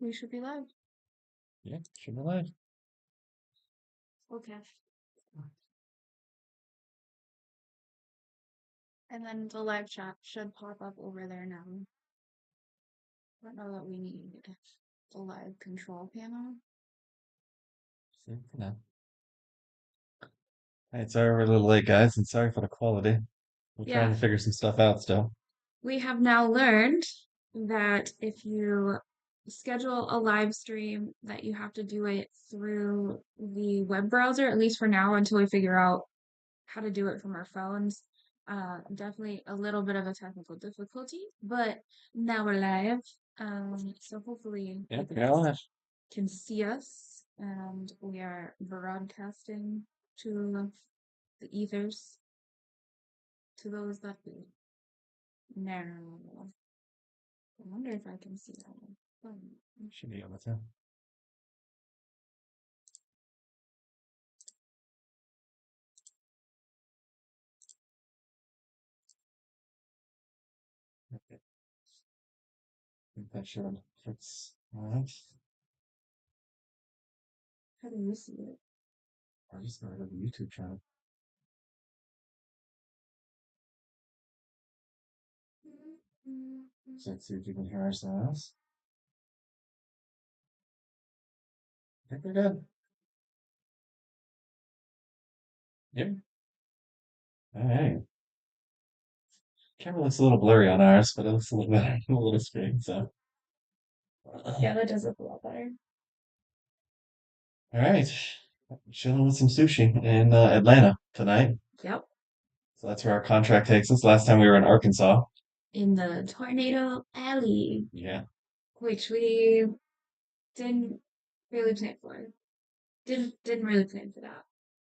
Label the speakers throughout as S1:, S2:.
S1: We should be live.
S2: Yeah, should be live.
S1: Okay. And then the live chat should pop up over there now. I don't know that we need the live control panel.
S2: See, no. Hey, sorry we're a little late, guys, and sorry for the quality. We're trying
S1: Yeah,
S2: to figure some stuff out still.
S1: we have now learned that if you schedule a live stream, that you have to do it through the web browser, at least for now, until we figure out how to do it from our phones. Definitely a little bit of a technical difficulty, but now we're live. So hopefully
S2: Yeah,
S1: you
S2: we got live.
S1: can see us, and we are broadcasting to the ethers, to those that we know. I wonder if I can see that one.
S2: Should be able to. Okay, I think that should fix. All right.
S1: How do you see it?
S2: I'm just going to go to the YouTube channel. So let's see if you can hear ourselves. I think we're good. Yep. All right. Camera looks a little blurry on ours, but it looks a little better on the little screen. So,
S1: Yeah, that does look a lot better.
S2: all right. Chilling with some sushi in Atlanta tonight.
S1: Yep.
S2: So that's where our contract takes us. Last time we were in Arkansas.
S1: In the Tornado Alley,
S2: Yeah.
S1: which we didn't really plan for. Didn't really plan for that.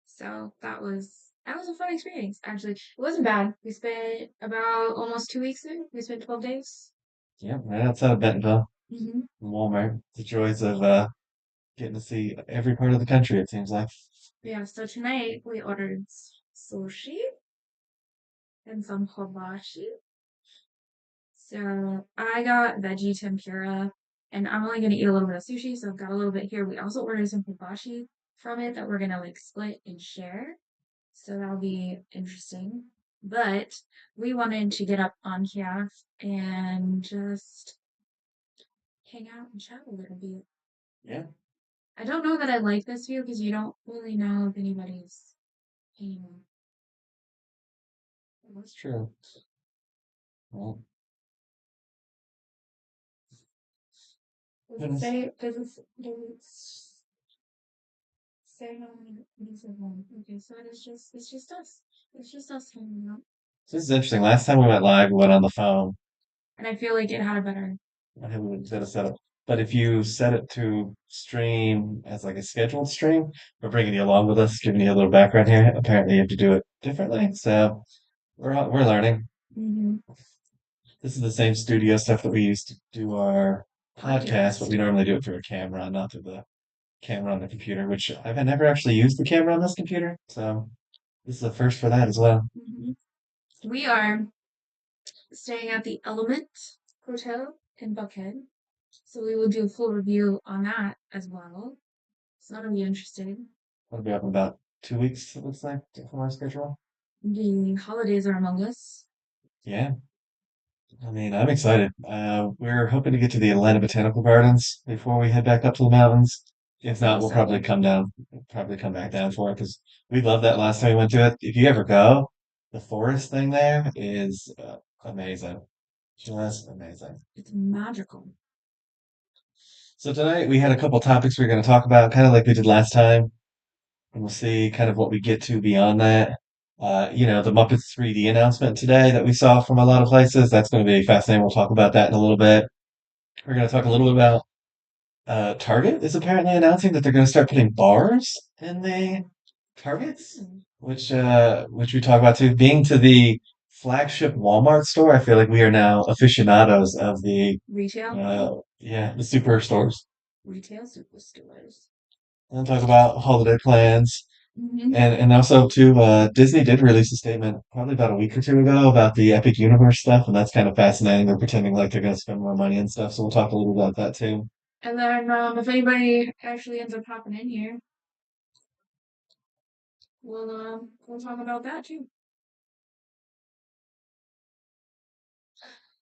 S1: So that was a fun experience, actually. It wasn't bad. We spent about almost 2 weeks there. We spent 12 days.
S2: Yeah, right outside of Bentonville,
S1: hmm
S2: Walmart. The joys of getting to see every part of the country, it seems like.
S1: Yeah, so tonight we ordered sushi and some hibachi. So I got veggie tempura, and I'm only gonna eat a little bit of sushi, so I've got a little bit here. We also ordered some hibachi from it that we're gonna like split and share. So that'll be interesting. But we wanted to get up on here and just hang out and chat a little bit.
S2: Yeah,
S1: I don't know that I like this view because you don't really know if anybody's hanging.
S2: that's true. Well,
S1: Does it
S2: goodness.
S1: say, does it say no one needs a home? Okay, so it's just us. It's just us hanging out.
S2: So this is interesting. Last time we went live, we went on the phone.
S1: And I feel like it had a better.
S2: I had a bit of setup. But if you set it to stream as like a scheduled stream, we're bringing you along with us, giving you a little background here. Apparently, you have to do it differently. So we're learning.
S1: Mm-hmm.
S2: This is the same studio stuff that we use to do our podcast, but
S1: Podcast.
S2: we normally do it through a camera, not through the camera on the computer, which I've never actually used the camera on this computer. So this is a first for that as well.
S1: Mm-hmm. We are staying at the Element Hotel in Buckhead. So we will do a full review on that as well. So that'll be interesting.
S2: It'll be up in about 2 weeks, it looks like, from our schedule.
S1: The holidays are among us.
S2: Yeah, I mean, I'm excited. We're hoping to get to the Atlanta Botanical Gardens before we head back up to the mountains. If
S1: Pretty
S2: not, we'll probably
S1: excited.
S2: come down, probably come back down for it because we loved that last time we went to it. If you ever go, the forest thing there is amazing. Just amazing.
S1: It's magical.
S2: So tonight we had a couple topics we are going to talk about, kind of like we did last time, and we'll see kind of what we get to beyond that. The Muppets 3D announcement today that we saw from a lot of places. That's going to be fascinating. We'll talk about that in a little bit. We're going to talk a little bit about Target is apparently announcing that they're going to start putting bars in the Targets,
S1: Mm.
S2: which we talk about too. Being to the flagship Walmart store, I feel like we are now aficionados of
S1: Retail?
S2: the superstores.
S1: Retail superstores.
S2: And talk about holiday plans.
S1: Mm-hmm.
S2: And also too, Disney did release a statement probably about a week or two ago about the Epic Universe stuff, and that's kind of fascinating. They're pretending like they're going to spend more money and stuff, so we'll talk a little about that too.
S1: And then if anybody actually ends up popping in here, we'll talk about that too.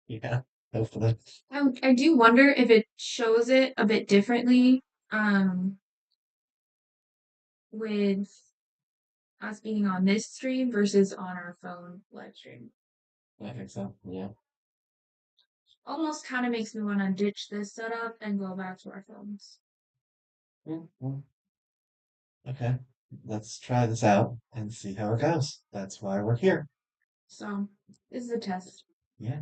S2: Yeah, hopefully.
S1: I do wonder if it shows it a bit differently um with us being on this stream versus on our phone live stream.
S2: I think so. Yeah.
S1: Almost kind of makes me want to ditch this setup and go back to our phones.
S2: Well, okay. Let's try this out and see how it goes. That's why we're here.
S1: So this is a test.
S2: Yeah.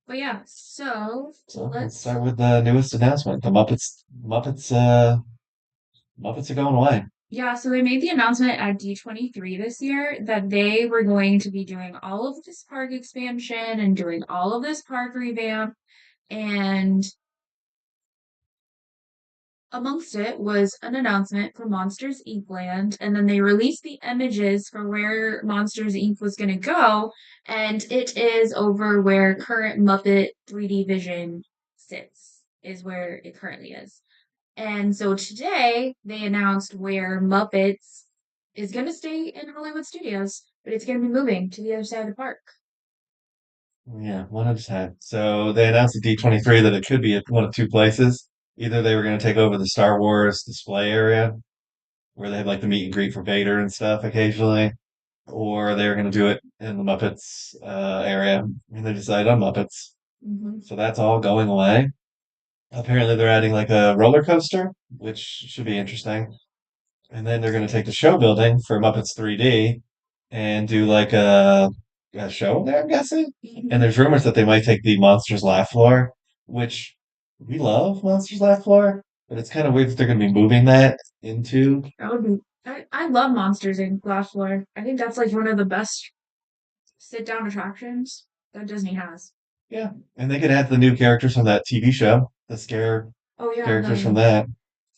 S1: But yeah, so
S2: So let's
S1: let's
S2: start with the newest announcement. The Muppets are going away.
S1: yeah, so they made the announcement at D23 this year that they were going to be doing all of this park expansion and doing all of this park revamp. And amongst it was an announcement for Monsters Inc. Land, and then they released the images for where Monsters Inc. was going to go, and it is over where current Muppet 3D Vision sits, is where it currently is. And so today they announced where Muppets is going to stay in Hollywood Studios, but it's going to be moving to the other side of the park.
S2: Yeah, one at a time. So they announced at D23 that it could be at one of two places. Either they were going to take over the Star Wars display area, where they have like the meet and greet for Vader and stuff occasionally, or they were going to do it in the Muppets area. And they decided on Muppets.
S1: Hmm.
S2: So that's all going away. Apparently, they're adding like a roller coaster, which should be interesting. And then they're going to take the show building for Muppets 3D and do like a show there, I'm guessing. And
S1: Hmm.
S2: there's rumors that they might take the Monsters Laugh floor, which we love Monsters Laugh floor, but it's kind of weird that they're going to be moving that into.
S1: That would be. I love Monsters Inc. Glass Floor. I think that's like one of the best sit down attractions that Disney has.
S2: Yeah. And they could add the new characters from that TV show, the scare
S1: Oh yeah,
S2: characters from
S1: the
S2: that,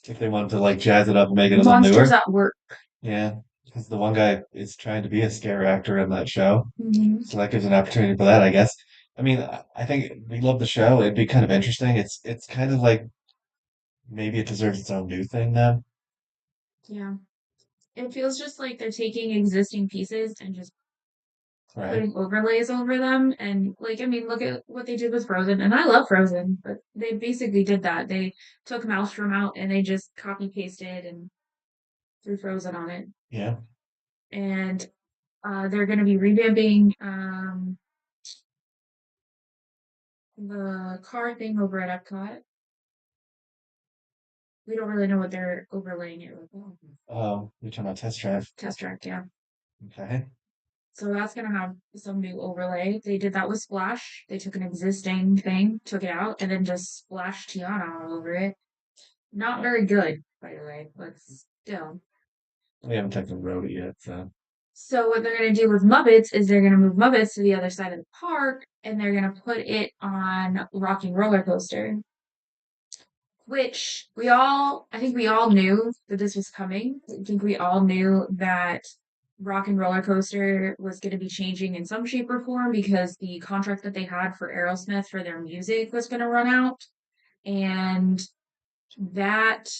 S2: if they wanted to like jazz it up and make it a little
S1: Monsters
S2: newer.
S1: at Work.
S2: Yeah. Because the one guy is trying to be a scare actor in that show.
S1: Hmm.
S2: So that gives an opportunity for that, I guess. I mean, I think we love the show. It'd be kind of interesting. It's kind of like maybe it deserves its own new thing now,
S1: Yeah. It feels just like they're taking existing pieces and just
S2: right?
S1: putting overlays over them. And like, I mean, look at what they did with Frozen. And I love Frozen, but they basically did that. They took Maelstrom out and they just copy pasted and threw Frozen on it.
S2: Yeah.
S1: And they're going to be revamping the car thing over at Epcot. We don't really know what they're overlaying it with.
S2: Oh, you're talking about Test Drive.
S1: Test track, yeah.
S2: Okay.
S1: So that's gonna have some new overlay. They did that with Splash. They took an existing thing, took it out, and then just splashed Tiana all over it. Not
S2: Oh,
S1: very good, by the way, but still.
S2: we haven't taken the road yet, so
S1: So what they're gonna do with Muppets is they're gonna move Muppets to the other side of the park, and they're gonna put it on Rocking Roller Coaster, which I think we all knew that this was coming. I think we all knew that Rock and Roller Coaster was going to be changing in some shape or form because the contract that they had for Aerosmith for their music was going to run out. And that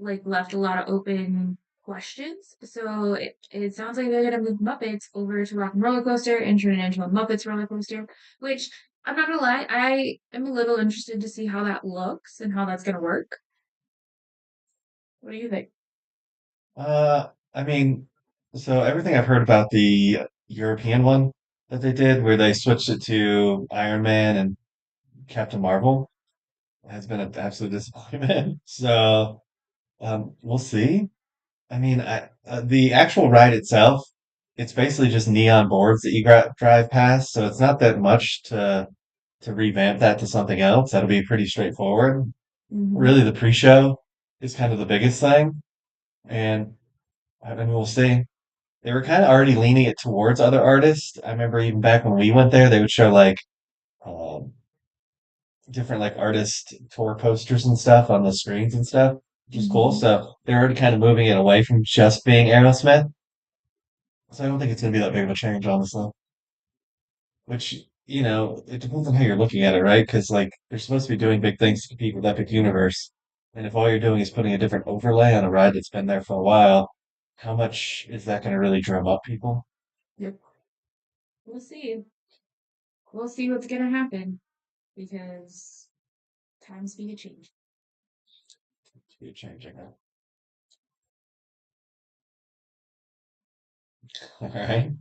S1: like left a lot of open questions. So it sounds like they're going to move Muppets over to Rock and Roller Coaster and turn it into a Muppets roller coaster, which I'm not gonna lie, I am a little interested to see how that looks and how that's gonna work. What do you think?
S2: I mean, so everything I've heard about the European one that they did, where they switched it to Iron Man and Captain Marvel, has been an absolute disappointment. So, we'll see. I mean, the actual ride itself, it's basically just neon boards that you drive past, so it's not that much to revamp that to something else. That'll be pretty straightforward.
S1: Hmm.
S2: Really, the pre-show is kind of the biggest thing, and I mean, we'll see. They were kind of already leaning it towards other artists. I remember even back when we went there, they would show like um, different like artist tour posters and stuff on the screens and stuff, which is cool.
S1: Hmm.
S2: So they're already kind of moving it away from just being Aerosmith. So I don't think it's gonna be that big of a change, honestly. Which it depends on how you're looking at it, right? Because like they're supposed to be doing big things to compete with Epic Universe, and if all you're doing is putting a different overlay on a ride that's been there for a while, how much is that going to really drum up people?
S1: Yep. We'll see. We'll see what's gonna happen because times be a change.
S2: You're changing it. All right.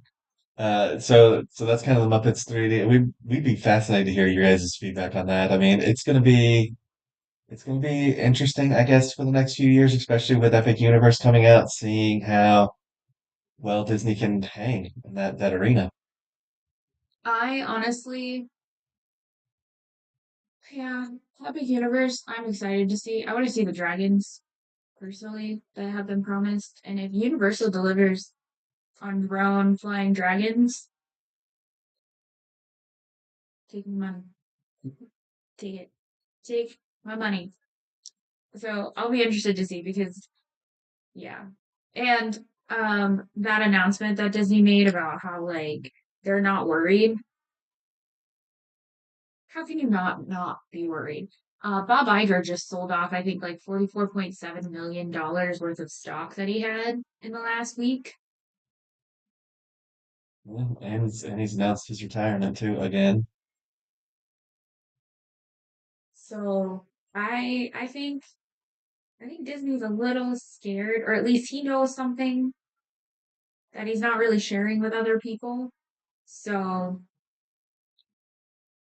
S2: So that's kind of the Muppets 3D. We'd be fascinated to hear your guys' feedback on that. I mean, it's gonna be interesting, I guess, for the next few years, especially with Epic Universe coming out, seeing how well Disney can hang in that arena.
S1: I honestly, yeah, Epic Universe, I'm excited to see. I want to see the dragons personally that have been promised. And if Universal delivers on their own flying dragons, take my money. Take it. Take my money. So I'll be interested to see because yeah. And that announcement that Disney made about how like they're not worried. How can you not be worried? Bob Iger just sold off, I think, like $44.7 million worth of stock that he had in the last week.
S2: Yeah, and he's announced his retirement too again.
S1: So I think Disney's a little scared, or at least he knows something that he's not really sharing with other people. So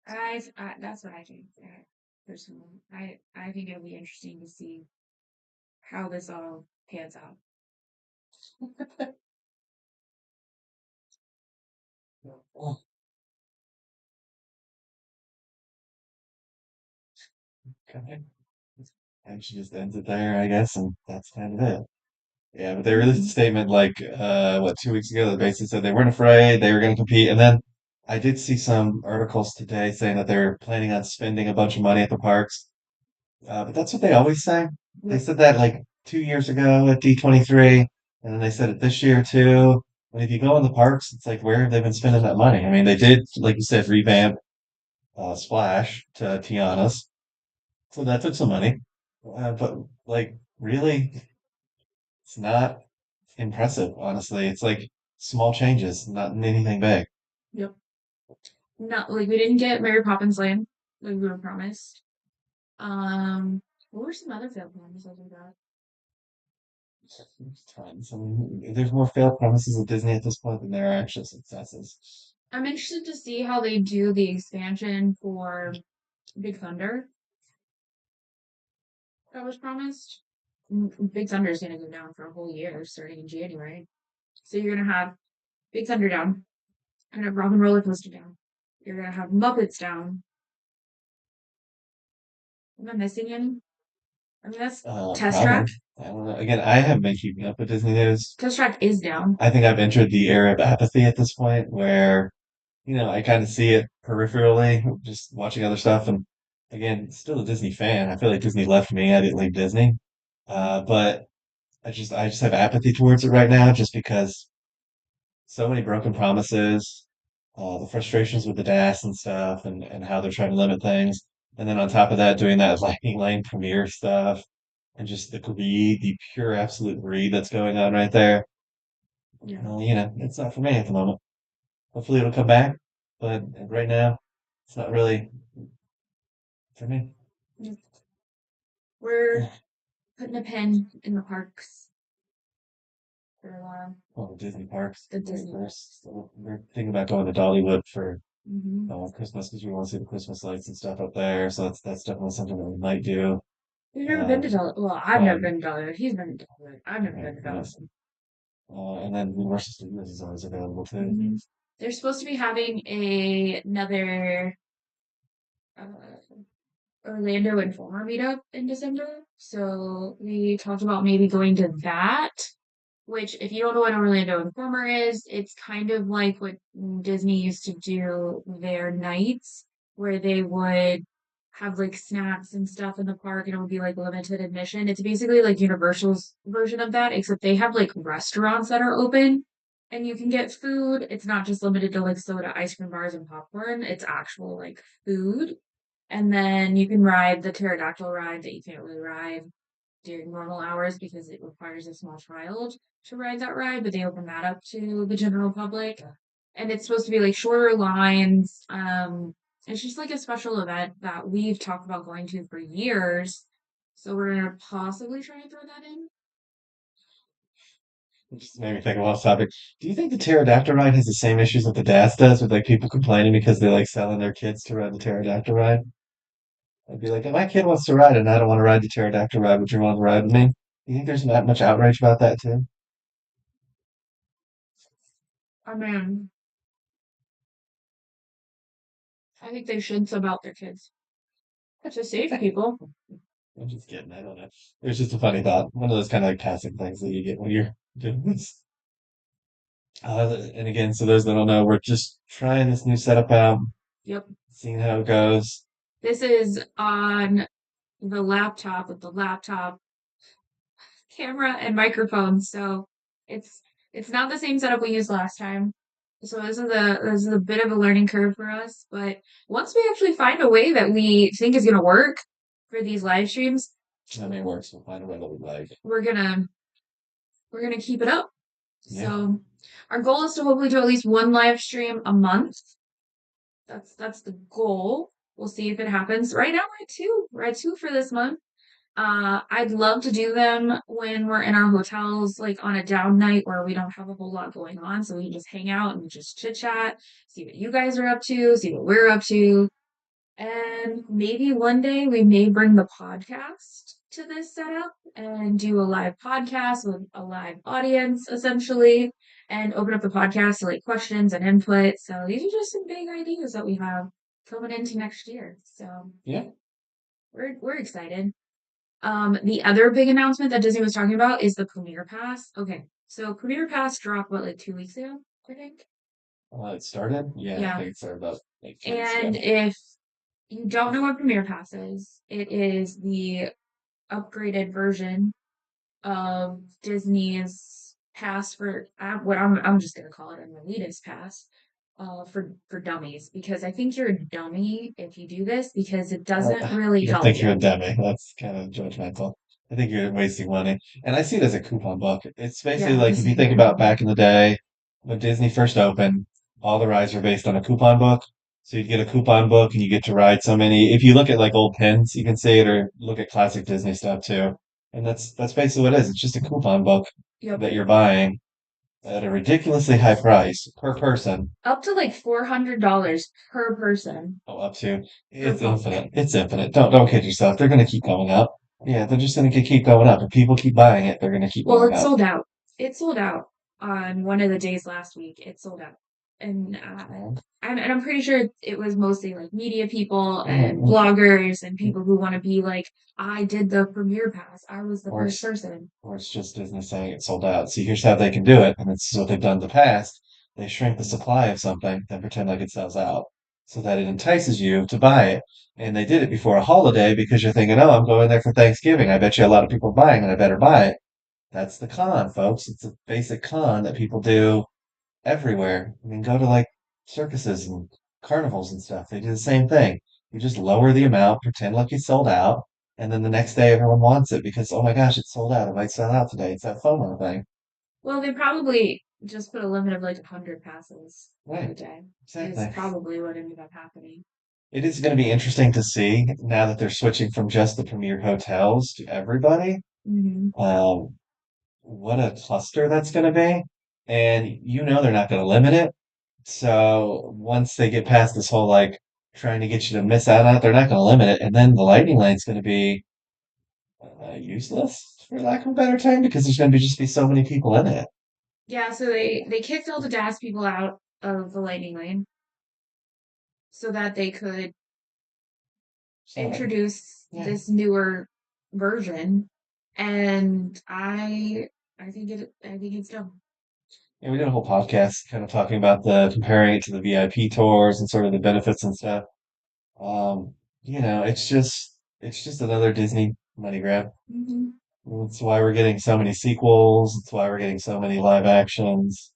S1: that's what I think. Personally, I think it'll be interesting to see how this all pans out.
S2: Oh, okay. And she just ends it there, I guess, and that's kind of it. Yeah, but they released a
S1: Mhm.
S2: statement like 2 weeks ago that basically said they weren't afraid, they were going to compete, and then I did see some articles today saying that they're planning on spending a bunch of money at the parks. But that's what they always say. They
S1: Yep.
S2: said that like 2 years ago at D23, and then they said it this year too. And if you go in the parks, it's like where have they been spending that money? I mean, they did, like you said, revamp Splash to Tiana's, so that took some money. But like, really, it's not impressive. Honestly, it's like small changes, not anything big.
S1: Yep. Not like we didn't get Mary Poppins Land like we were promised. Um, what were some other failed promises we got?
S2: There's tons. I mean, there's more failed promises at Disney at this point than there are actual successes.
S1: I'm interested to see how they do the expansion for Big Thunder that was promised. Big Thunder is going to go down for a whole year starting in January. So you're going to have Big Thunder down, you're going to have Rock and Roller Coaster down, you're going to have Muppets down. Am I missing any? I mean, that's Test Track.
S2: Probably. I don't know. Again, I haven't been keeping up with Disney news.
S1: Test Track is down.
S2: I think I've entered the era of apathy at this point where, I kind of see it peripherally, just watching other stuff. And again, still a Disney fan. I feel like Disney left me. I didn't leave Disney. But I just have apathy towards it right now just because so many broken promises, the frustrations with the DAS and stuff, and how they're trying to limit things. And then on top of that, doing that Lightning Lane premiere stuff and just the greed, the pure absolute greed that's going on right there.
S1: Yeah.
S2: It's not for me at the moment. Hopefully it'll come back, but right now, it's not really for me.
S1: We're putting a pin in the parks for a while.
S2: Well, Disney parks,
S1: The
S2: wait
S1: Disney
S2: first.
S1: parks.
S2: So we're thinking about going to Dollywood for
S1: Mm-hmm.
S2: Christmas because we want to see the Christmas lights and stuff up there. So that's definitely something that we might do.
S1: We've never been
S2: Uh,
S1: to Dollywood. Well, I've never
S2: fun.
S1: been to Dollywood. He's been to Dollywood. I've never
S2: Okay,
S1: been to
S2: yes.
S1: Dollywood.
S2: And then Universal Studios is always available too.
S1: Mm-hmm. They're supposed to be having another uh, Orlando Informer meetup in December. So we talked about maybe going to that, which, if you don't know what Orlando Informer is, it's kind of like what Disney used to do their nights, where they would have like snacks and stuff in the park and it would be like limited admission. It's basically like Universal's version of that, except they have like restaurants that are open. And you can get food. It's not just limited to like soda, ice cream bars, and popcorn. It's actual like food. And then you can ride the pterodactyl ride that you can't really ride during normal hours because it requires a small child to ride that ride, but they open that up to the general public. And it's supposed to be like shorter lines. It's just like a special event that we've talked about going to for years. So we're gonna possibly try and throw that in.
S2: It just made me think of off topic. Do you think the pterodactyl ride has the same issues that the DAS does with like people complaining because they like selling their kids to ride the pterodactyl ride? I'd be like, if my kid wants to ride it and I don't want to ride the pterodactyl ride, would you want to ride with me? You think there's not much outrage about that too?
S1: I mean, I think they should sub out their kids. It's to save people.
S2: I'm just kidding. I don't know. It was just a funny thought. One of those kind of like passing things that you get when you're doing this. And again, so those that don't know, we're just trying this new setup out,
S1: Yep.
S2: seeing how it goes.
S1: This is on the laptop with the laptop camera and microphone. So it's it's not the same setup we used last time. So this is a bit of a learning curve for us. But once we actually find a way that we think is gonna work for these live streams,
S2: I mean, it works. We'll find a way that we like.
S1: we're gonna we're gonna keep it up.
S2: Yeah.
S1: So our goal is to hopefully do at least one live stream a month. That's the goal. We'll see if it happens. Right now we're at two. We're at two for this month. I'd love to do them when we're in our hotels, like on a down night where we don't have a whole lot going on. So we can just hang out and just chit chat, see what you guys are up to, see what we're up to. And maybe one day we may bring the podcast to this setup and do a live podcast with a live audience, essentially, and open up the podcast to like questions and input. So these are just some big ideas that we have coming into next year. So
S2: Yeah.
S1: we're excited. The other big announcement that Disney was talking about is the Premiere Pass. Okay, so Premiere Pass dropped what, like 2 weeks ago, I think.
S2: It started? Yeah, I
S1: Yeah.
S2: think it started about like 2 weeks
S1: And
S2: ago.
S1: if you don't know what Premiere Pass is, it is the upgraded version of Disney's pass for what I'm just gonna call it an elitist pass for dummies because I think you're a dummy if you do this because it doesn't
S2: I
S1: really
S2: don't
S1: help
S2: think you're a
S1: you.
S2: demi. That's kind of judgmental. I think you're wasting money. And I see it as a coupon book. It's basically
S1: Yeah,
S2: like if you think about back in the day when Disney first opened, all the rides were based on a coupon book. So you'd get a coupon book and you get to ride so many. If you look at like old pins, you can see it, or look at classic Disney stuff too. And that's basically what it is. It's just a coupon book
S1: yep.
S2: that you're buying at a ridiculously high price per person.
S1: Up to like $400 per person
S2: Oh, up to
S1: per
S2: it's
S1: book.
S2: infinite. It's infinite. Don't kid yourself. They're gonna keep going up. Yeah, they're just gonna keep going up. If people keep buying it, they're gonna keep
S1: Well,
S2: going
S1: it
S2: up.
S1: sold out. It sold out on one of the days last week. It sold out. And
S2: Mhm.
S1: I'm pretty sure it was mostly like media people and
S2: Mhm.
S1: bloggers and people who want to be like, I did the premiere pass. I was the
S2: Or
S1: first
S2: it's
S1: person.
S2: or it's just Disney saying it sold out. See, here's how they can do it, and this is what they've done in the past. They shrink the supply of something, then pretend like it sells out, so that it entices you to buy it. And they did it before a holiday because you're thinking, oh, I'm going there for Thanksgiving. I bet you a lot of people are buying it. I better buy it. That's the con, folks. It's a basic con that people do everywhere. I mean, go to like circuses and carnivals and stuff. They do the same thing. You just lower the amount, pretend like you sold out, and then the next day everyone wants it because, oh my gosh, it's sold out. It might sell out today. It's that FOMO thing.
S1: Well, they probably just put a limit of like 100 passes for the
S2: Right.
S1: day, is
S2: Exactly.
S1: probably what ended up happening.
S2: It is going to be interesting to see now that they're switching from just the premier hotels to everybody.
S1: Hmm.
S2: Um, what a cluster that's going to be. And they're not going to limit it. So once they get past this whole like trying to get you to miss out on it, they're not going to limit it, and then the lightning lane's going to be useless for lack of a better term because there's going to be so many people in it.
S1: Yeah, so they kicked all the DAS people out of the lightning lane so that they could
S2: So
S1: introduce
S2: yeah,
S1: this newer version, and I think it's dumb.
S2: yeah, we did a whole podcast kind of talking about the comparing it to the VIP tours and sort of the benefits and stuff. Um, it's just another Disney money grab.
S1: Hmm.
S2: That's why we're getting so many sequels. That's why we're getting so many live actions.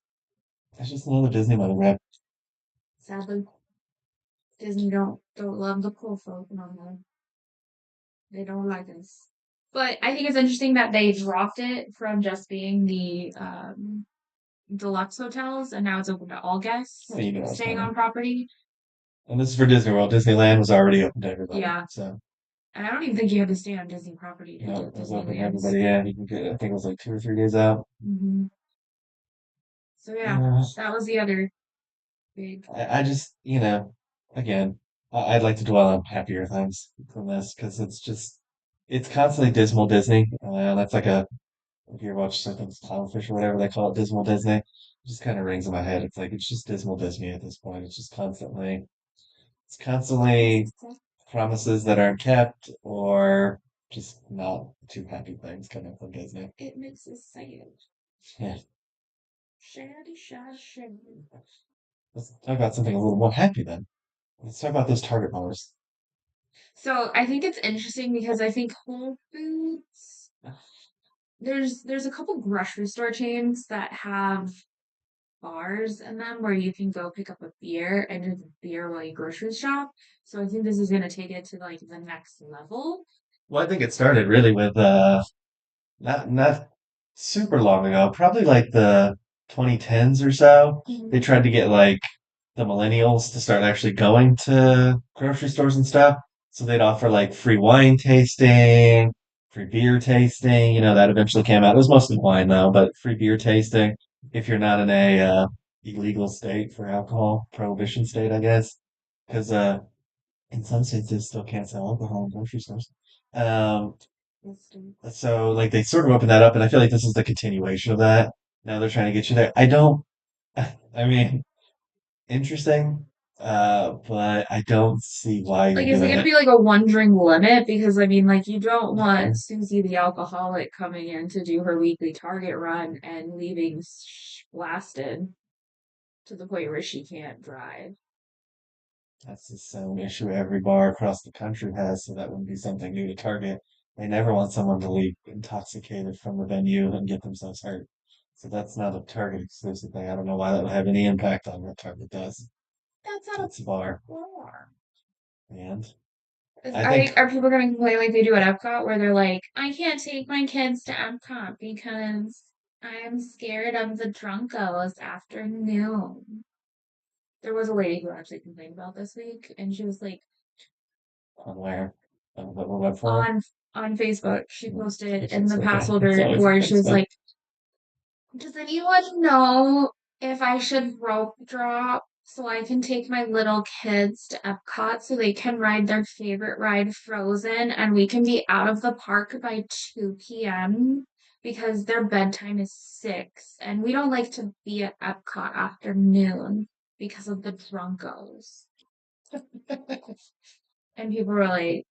S2: It's just another Disney money grab.
S1: Sadly, Disney don't love the cool folk no more. They don't like us. But I think it's interesting that they dropped it from just being the deluxe hotels, and now it's open to all
S2: Well,
S1: guests
S2: you know it's
S1: staying
S2: coming.
S1: on property.
S2: And this is for Disney World. Disneyland was already open to everybody.
S1: Yeah.
S2: So,
S1: And I don't even think you had to stay on Disney property to
S2: no,
S1: do
S2: it was open to
S1: Disneyland's.
S2: everybody. Yeah, you can get, I think it was like 2 or 3 days out.
S1: Hmm. So yeah,
S2: Uh,
S1: that was the other big.
S2: I just, again, I'd like to dwell on happier things than this because it's constantly dismal Disney. That's like if you ever watch, I think it's Clownfish or whatever they call it, dismal Disney. It just kind of rings in my head. It's like, it's just dismal Disney at this point. It's constantly promises that aren't kept or just not too happy things coming from Disney.
S1: It makes us sad.
S2: Yeah.
S1: Shady, shady, shady.
S2: Let's talk about something a little more happy then. Let's talk about those Target bars.
S1: So I think it's interesting because I think Whole Foods, there's a couple grocery store chains that have bars in them where you can go pick up a beer and drink a beer while you grocery shop. So I think this is gonna take it to like the next level.
S2: Well, I think it started really with not super long ago, probably like the 2010s or so. They
S1: Mhm.
S2: tried to get like the millennials to start actually going to grocery stores and stuff. So they'd offer like free wine tasting, free beer tasting. That eventually came out. It was mostly wine though, but free beer tasting if you're not in a illegal state for alcohol, prohibition state, I guess. Because in some states they still can't sell alcohol in grocery stores. Um, so like they sort of opened that up, and I feel like this is the continuation of that. Now they're trying to get you there. I don't. I mean, interesting, but I don't see why
S1: Like,
S2: you're
S1: is it
S2: doing
S1: gonna
S2: it.
S1: be like a one drink limit? Because I mean, like, you don't want Susie the alcoholic coming in to do her weekly Target run and leaving blasted to the point where she can't drive.
S2: That's the same issue every bar across the country has, so that wouldn't be something new to Target. They never want someone to leave intoxicated from the venue and get themselves hurt. So that's not a Target exclusive thing. I don't know why that would have any impact on what Target does.
S1: That's not a
S2: It's a bar.
S1: bar.
S2: And
S1: Is,
S2: I think,
S1: are people gonna complain like they do at Epcot, where they're like, I can't take my kids to Epcot because I'm scared of the drunkos after noon? There was a lady who actually complained about this week, and she was like,
S2: on where, on what web forum?
S1: on on Facebook, she
S2: Hmm,
S1: posted
S2: It's
S1: in the
S2: okay. It's
S1: passholder
S2: always a
S1: where she was
S2: Facebook.
S1: like, does anyone know if I should rope drop so I can take my little kids to Epcot so they can ride their favorite ride, Frozen, and we can be out of the park by 2 p.m. because their bedtime is 6, and we don't like to be at Epcot after noon because of the drunkos. And people were like,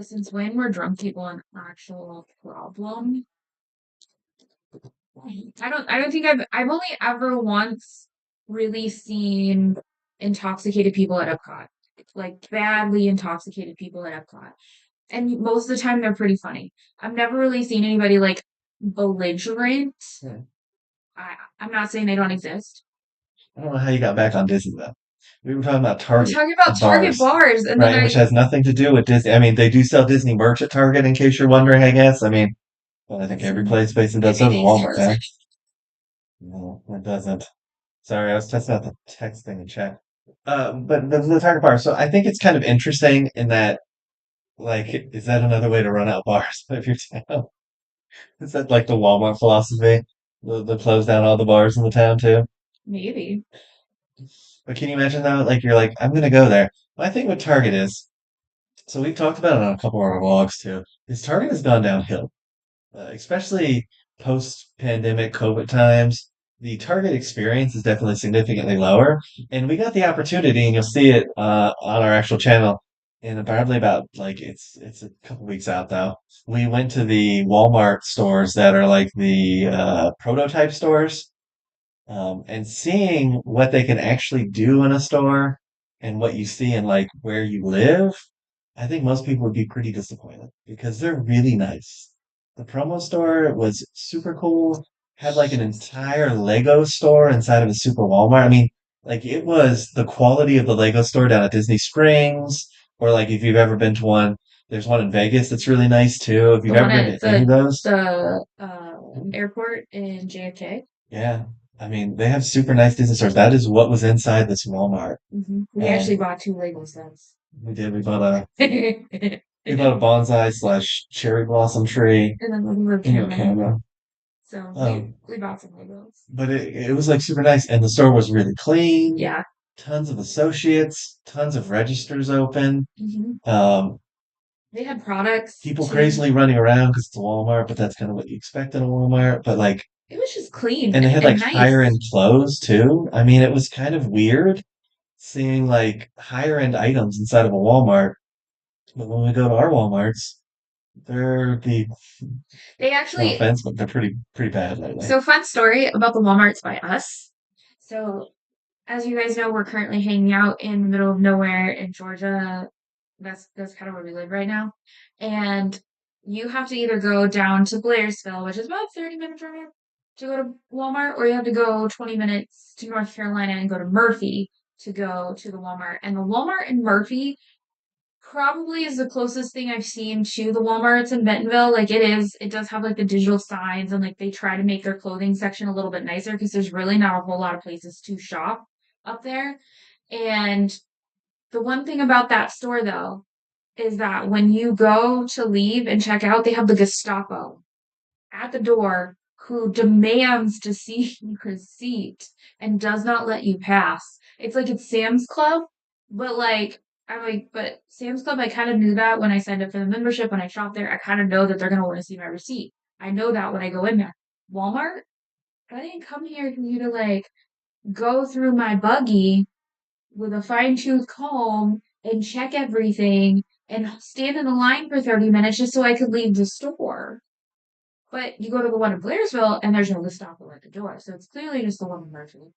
S1: since when were drunk people an actual problem? I don't think I've only ever once really seen intoxicated people at Epcot. Like badly intoxicated people at Epcot. And most of the time they're pretty funny. I've never really seen anybody like belligerent.
S2: Yeah.
S1: I'm not saying they don't exist.
S2: I don't know how you got back on Disney though. We were talking about
S1: We're
S2: Target
S1: talking about Target
S2: bars,
S1: bars, and then
S2: right? Which has nothing to do with Disney. I mean, they do sell Disney merch at Target, in case you're wondering, I guess. I mean, well, I think every place basically does. So does
S1: maybe
S2: Walmart now. No, it doesn't. Sorry, I was testing out the text thing in chat. But the Target bar. So I think it's kind of interesting in that, like, is that another way to run out bars of your town? Is that like the Walmart philosophy? The close down all the bars in the town too?
S1: maybe.
S2: But can you imagine though? Like you're like, I'm gonna go there. My thing with Target is, so we've talked about it on a couple of our vlogs too, is Target has gone downhill, especially post-pandemic COVID times. The Target experience is definitely significantly lower, and we got the opportunity, and you'll see it on our actual channel in probably about like it's a couple weeks out though. We went to the Walmart stores that are like the prototype stores, and seeing what they can actually do in a store and what you see in like where you live, I think most people would be pretty disappointed because they're really nice. The promo store was super cool. had like an entire Lego store inside of a super Walmart. I mean, like it was the quality of the Lego store down at Disney Springs, or like if you've ever been to one, there's one in Vegas that's really nice too. If
S1: The
S2: you've
S1: one
S2: ever been
S1: at
S2: to any of those,
S1: the airport in JFK.
S2: yeah. I mean, they have super nice Disney stores. That is what was inside this Walmart.
S1: We actually
S2: And
S1: bought two Lego sets.
S2: we did,
S1: And
S2: we bought a bonsai slash cherry blossom tree
S1: then we were
S2: in your
S1: camera.
S2: camera.
S1: So we
S2: Um,
S1: we bought some Legos.
S2: but it was like super nice. And the store was really clean,
S1: Yeah.
S2: tons of associates, tons of registers open.
S1: hmm
S2: Um,
S1: They had products
S2: People
S1: too.
S2: crazily running around because it's a Walmart, but that's kind of what you expect in a Walmart. But like,
S1: It was just clean
S2: and they had
S1: and
S2: like higher
S1: nice.
S2: end clothes too. I mean, it was kind of weird seeing like higher end items inside of a Walmart. But when we go to our Walmarts, they're the
S1: They
S2: no
S1: actually,
S2: offense, but they're pretty bad lately.
S1: so fun story about the Walmarts by us. So as you guys know, we're currently hanging out in the middle of nowhere in Georgia. That's kind of where we live right now. And you have to either go down to Blairsville, which is about a 30-minute drive to go to Walmart, or you have to go 20 minutes to North Carolina and go to Murphy to go to the Walmart. And the Walmart in Murphy probably is the closest thing I've seen to the Walmarts in Bentonville. Like it does have like the digital signs and like they try to make their clothing section a little bit nicer because there's really not a whole lot of places to shop up there. And the one thing about that store though is that when you go to leave and check out, they have the Gestapo at the door who demands to see your receipt and does not let you pass. It's like it's Sam's Club, but like I'm like, but Sam's Club, I kind of knew that when I signed up for the membership, when I shop there, I kind of know that they're gonna want to see my receipt. I know that when I go in there. Walmart, I didn't come here for you to like go through my buggy with a fine-tooth comb and check everything and stand in the line for 30 minutes just so I could leave the store. But you go to the one in Blairsville and there's no Gestapo at the door. So it's clearly just the one in Murphy.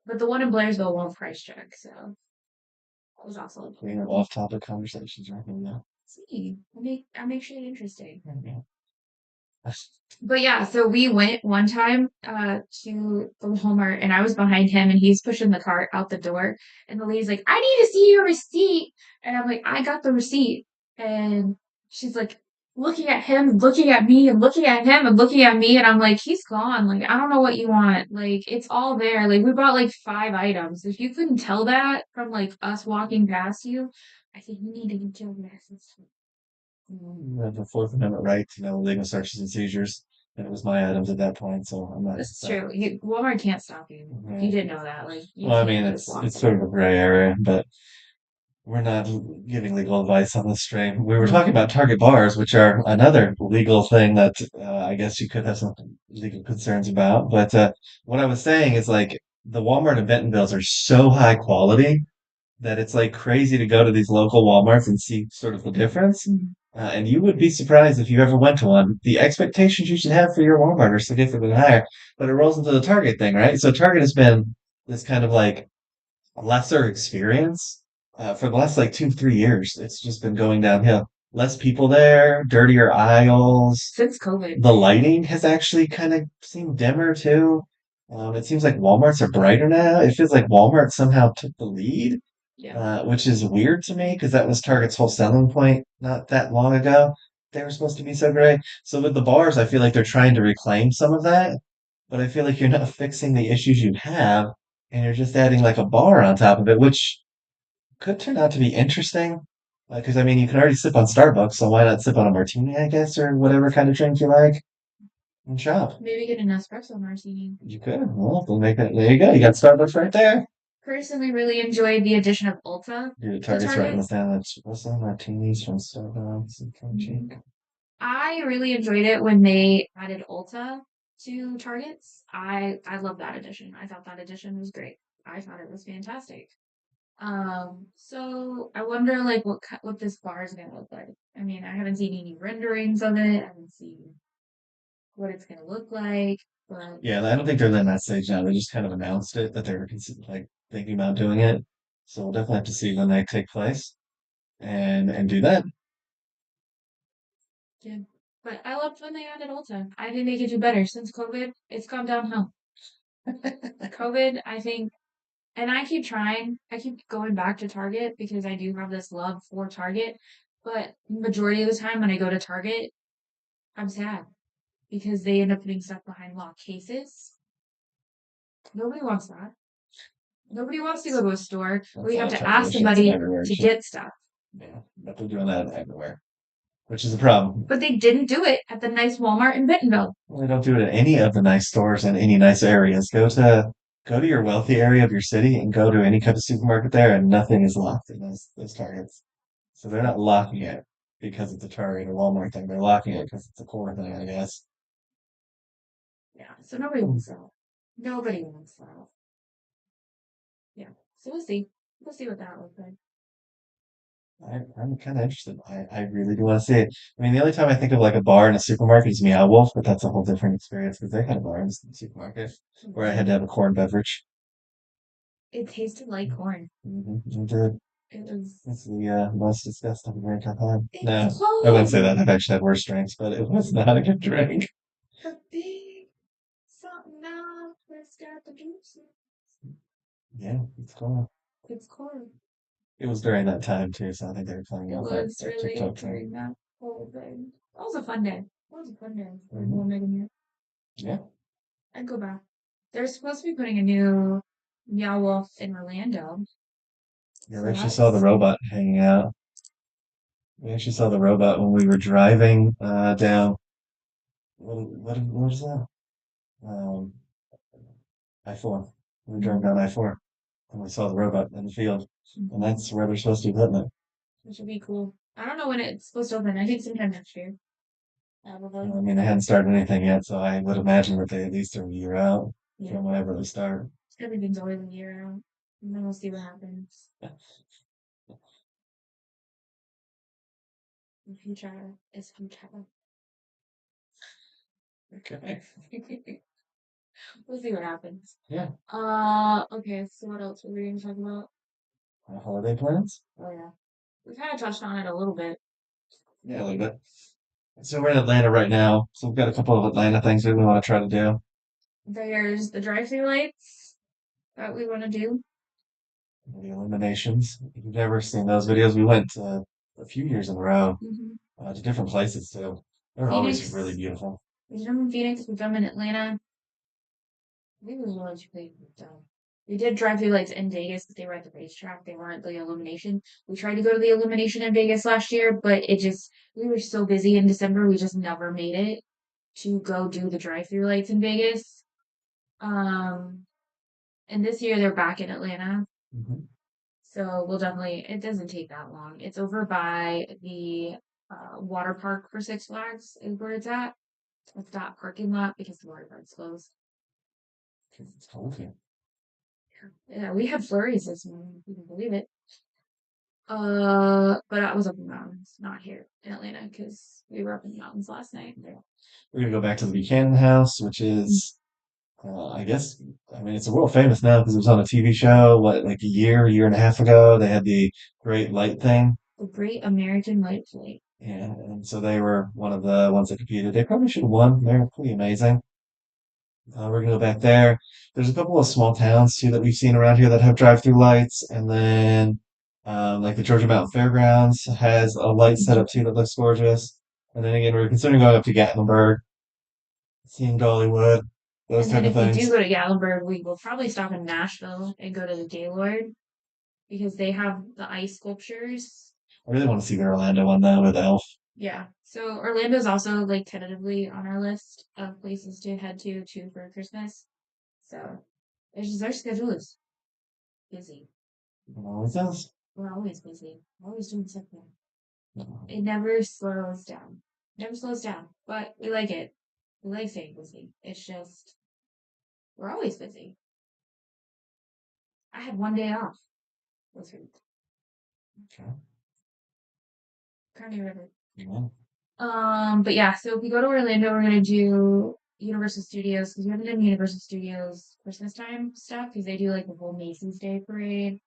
S1: But the one in Blairsville won't price check, so that was awesome.
S2: We have off-topic conversations right now.
S1: See, I make shit interesting.
S2: Yeah.
S1: But yeah, so we went one time to the Walmart and I was behind him and he's pushing the cart out the door and the lady's like, I need to see your receipt. And I'm like, I got the receipt. And she's like looking at him, looking at me, and looking at him and looking at me, and I'm like, he's gone. Like, I don't know what you want. Like, it's all there. Like, we bought like 5 items. If you couldn't tell that from like us walking past you, I think you need to get your glasses.
S2: We have the Fourth Amendment right to no legal searches and seizures, and it was my items at that point, so I'm not
S1: This is
S2: upset.
S1: true. Walmart can't stop you. You
S2: Right.
S1: did know that. Like you
S2: Well, I mean,
S1: can't just walk
S2: it's
S1: through.
S2: sort of a gray area, but we're not giving legal advice on this stream. We were talking
S1: Mhm.
S2: about Target bars, which are another legal thing that I guess you could have some legal concerns about. But what I was saying is like the Walmart and Bentonvilles are so high quality that it's like crazy to go to these local Walmarts and see sort of the difference.
S1: Mhm.
S2: And you would be surprised if you ever went to one. The expectations you should have for your Walmart are significantly higher, but it rolls into the Target thing, right? So Target has been this kind of like lesser experience for the last like 2, 3 years. It's just been going downhill. Less people there, dirtier aisles.
S1: Since COVID.
S2: The lighting has actually kind of seemed dimmer too. It seems like Walmarts are brighter now. It feels like Walmart somehow took the lead,
S1: Yeah.
S2: which is weird to me because that was Target's whole selling point not that long ago. They were supposed to be so great. So with the bars, I feel like they're trying to reclaim some of that, but I feel like you're not fixing the issues you have, and you're just adding like a bar on top of it, which could turn out to be interesting. Because I mean, you can already sip on Starbucks, so why not sip on a martini, I guess, or whatever kind of drink you like, and shop.
S1: Maybe get an espresso martini.
S2: You could. Well, they'll make it. There you go. You got Starbucks right there.
S1: Personally, really enjoyed the addition of Ulta
S2: Your
S1: to
S2: Target's writing this
S1: Target.
S2: down. Espresso martinis from Starbucks and King
S1: Mhm.
S2: Cheek.
S1: I really enjoyed it when they added Ulta to Targets. I love that addition. I thought that addition was great. I thought it was fantastic. So I wonder like what this bar is gonna look like. I mean, I haven't seen any renderings of it. I haven't seen what it's gonna look like, but
S2: Yeah, I don't think they're in that stage now. They just kind of announced it that they're like thinking about doing it. So we'll definitely have to see when they take place and do that.
S1: yeah. But I loved when they added Ulta. I think they could do better since COVID. It's gone downhill. COVID, I think, and I keep trying. I keep going back to Target because I do have this love for Target. But majority of the time when I go to Target, I'm sad because they end up putting stuff behind locked cases. Nobody wants that. Nobody wants to go to a store where
S2: That's
S1: you have
S2: like
S1: to
S2: Target
S1: ask
S2: shit's
S1: somebody
S2: everywhere and
S1: to
S2: shit.
S1: get stuff.
S2: Yeah, but they're doing that everywhere, which is a problem.
S1: But they didn't do it at the nice Walmart in Bentonville.
S2: Well, they don't do it at any of the nice stores in any nice areas. Go to your wealthy area of your city and go to any kind of supermarket there, and nothing is locked in those Targets. So they're not locking it because it's a Target or Walmart thing. They're locking it because it's a core thing, I guess.
S1: Yeah, so nobody wants that. Nobody wants that. Yeah, so we'll see. We'll see what that looks like.
S2: I'm kind of interested. I really do want to see it. I mean, the only time I think of like a bar in a supermarket is Meow Wolf, but that's a whole different experience because they had bars in the supermarket where I had to have a corn beverage.
S1: It tasted like corn.
S2: Mm-hmm. It did.
S1: It was.
S2: It's the most disgusting drink I've had.
S1: It's
S2: No, I wouldn't say
S1: cold.
S2: that. I've actually had worse drinks, but it was not a good drink.
S1: The big something now. Let's got the juice.
S2: Yeah, it's cool.
S1: It's corn.
S2: It was during that time too, so I think they were playing
S1: It
S2: out
S1: was
S2: that
S1: really
S2: TikTok thing.
S1: during that whole thing. That was a fun day. That was a fun day for
S2: Hmm.
S1: whole Megan here.
S2: Yeah.
S1: I'd go back. They're supposed to be putting a new Meow Wolf in Orlando,
S2: Yeah, we
S1: so
S2: actually saw the
S1: that's
S2: robot hanging out. We actually saw the robot when we were driving down. What is that? Um, I-4. We were driving
S1: mm,
S2: down I-4 and we saw the robot in the field, and
S1: mhm.
S2: that's where they're supposed to be putting it.
S1: That should be cool. I don't know when it's supposed to open. I think sometime next year. Probably.
S2: I mean, they hadn't started anything yet, so I would imagine that they at least are a year out
S1: Yeah.
S2: from whenever they start.
S1: Everything's always a year out. And then we'll see what happens. The future is future.
S2: Okay.
S1: We'll see what happens.
S2: Yeah.
S1: Okay, so what else were we gonna talk about?
S2: Holiday plans?
S1: Oh yeah. We kind of touched on it a little bit.
S2: Yeah, a little bit. So we're in Atlanta right now, so we've got a couple of Atlanta things that we want to try to do.
S1: There's the drive-through lights that we want to do.
S2: The illuminations. If you've never seen those videos, we went a few years in a row
S1: Hmm.
S2: to different places too. They're always really
S1: Phoenix.
S2: beautiful.
S1: We've done them in Phoenix. We've done them in Atlanta. I think it was one or two places we've done. We did drive-through lights in Vegas, but they were at the racetrack. They weren't the illumination. We tried to go to the illumination in Vegas last year, but we were so busy in December, we just never made it to go do the drive-through lights in Vegas. Um, and this year they're back in Atlanta.
S2: Hmm.
S1: So we'll definitely, it doesn't take that long. It's over by the water park for Six Flags is where it's at. It's that parking lot because the water park's closed.
S2: It's cold here.
S1: Yeah, we had flurries this morning, if you can believe it. But I was up in the mountains, not here in Atlanta, because we were up in the mountains last night.
S2: Yeah. We're gonna go back to the Buchanan House, which
S1: Mm.
S2: is, I guess, I mean, it's world famous now because it was on a TV show, what, like year and a half ago. They had the Great Light thing.
S1: The Great American Light Flight.
S2: Yeah, and so they were one of the ones that competed. They probably should have won. They're pretty amazing. We're gonna go back there. There's a couple of small towns too that we've seen around here that have drive-through lights, and then like the Georgia Mountain Fairgrounds has a light set
S1: Mhm.
S2: up too that looks gorgeous. And then again, we're considering going up to Gatlinburg, seeing Dollywood, those
S1: And then
S2: type of
S1: if we do
S2: things.
S1: go to Gatlinburg, we will probably stop in Nashville and go to the Gaylord because they have the ice sculptures.
S2: I really want to see the Orlando one though with Elf.
S1: Yeah. So Orlando's also like tentatively on our list of places to head to too for Christmas. So it's just our schedule is busy.
S2: It always does.
S1: We're always busy. We're always doing something. It never slows down. Never slows down. But we like it. We like staying busy. It's just we're always busy. I had one day off this week.
S2: Okay.
S1: Can't even remember.
S2: Yeah.
S1: But yeah, so if we go to Orlando, we're gonna do Universal Studios because we haven't done Universal Studios Christmas time stuff because they do like the whole Macy's Day parade.